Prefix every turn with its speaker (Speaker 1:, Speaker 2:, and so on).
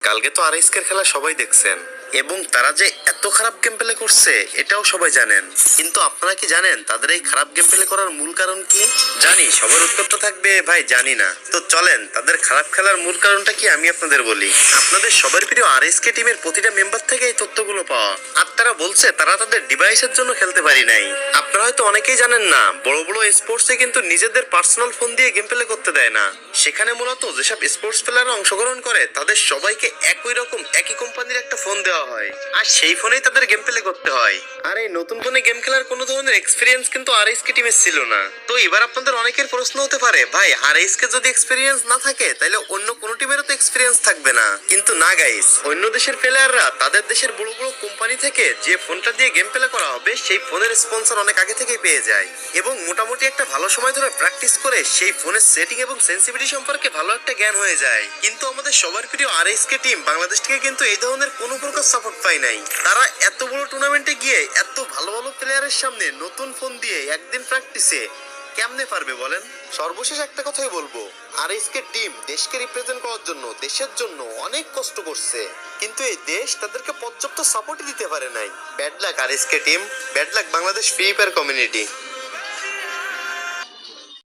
Speaker 1: কালকে তো আরএসকের খেলা সবাই দেখছেন এবং তারা যে এত খারাপ গেম প্লে করছে এটাও সবাই জানেন। কিন্তু আপনারা কি জানেন তাদের এই খারাপ গেম প্লে করার মূল কারণ কি? জানি সবার উত্তরটা থাকবে ভাই জানি না। তো চলেন তাদের খারাপ খেলার মূল কারণটা কি আমি আপনাদের বলি। আপনাদের সবার প্রিয় আরএসকে টিমের প্রতিটা মেম্বার থেকে এই তথ্যগুলো পাওয়া। আর তারা বলছে তারা তাদের ডিভাইসের জন্য খেলতে পারি নাই। আপনারা হয়তো অনেকেই জানেন না, বড় বড় স্পোর্টসে কিন্তু নিজেদের পার্সোনাল ফোন দিয়ে গেম প্লে করতে দেয় না। সেখানে মূলত যেসব স্পোর্টস প্লেয়াররা অংশগ্রহণ করে তাদের সবাইকে একই রকম একই কোম্পানির একটা ফোন দেওয়া হয়, আর সেই ফোনেই তাদের গেম প্লে করতে হয়। আর এই নতুন ফোনে গেম খেলার কোনো ধরনের এক্সপিরিয়েন্স কিন্তু আরএসকে টিমের ছিল না। তো এবার আপনাদের অনেকের প্রশ্ন হতে পারে, ভাই আরএসকে যদি এক্সপিরিয়েন্স না থাকে তাহলে অন্য কোনো টিমেরও তো এক্সপিরিয়েন্স থাকবে না। কিন্তু না গাইস, অন্য দেশের প্লেয়াররা তাদের দেশের বড় বড় কোম্পানি থেকে যে ফোনটা দিয়ে গেম প্লে করা হবে সেই ফোনের স্পন্সর অনেক আগে থেকেই পেয়ে যায় এবং মোটামুটি একটা ভালো সময় ধরে প্র্যাকটিস করে সেই ফোনের সেটিং এবং সেন্সিটিভিটি সম্পর্কে ভালো একটা জ্ঞান হয়ে যায়। কিন্তু আমাদের সবার প্রিয় আরএসকে টিম বাংলাদেশ থেকে কিন্তু এই ধরনের কোনো প্রকার সাপোর্ট পায় নাই। তারা এত বড় টুর্নামেন্টে গিয়ে এত ভালো ভালো প্লেয়ারের সামনে নতুন ফোন দিয়ে একদিন প্র্যাকটিসে কেমনে পারবে বলেন? সর্বশেষ একটা কথাই বলবো, আরএসকে টিম দেশকে রিপ্রেজেন্ট করার জন্য দেশের জন্য অনেক কষ্ট করছে, কিন্তু এই দেশ তাদেরকে পর্যাপ্ত সাপোর্টই দিতে পারে নাই। Bad luck RSK team, bad luck Bangladesh free fire community.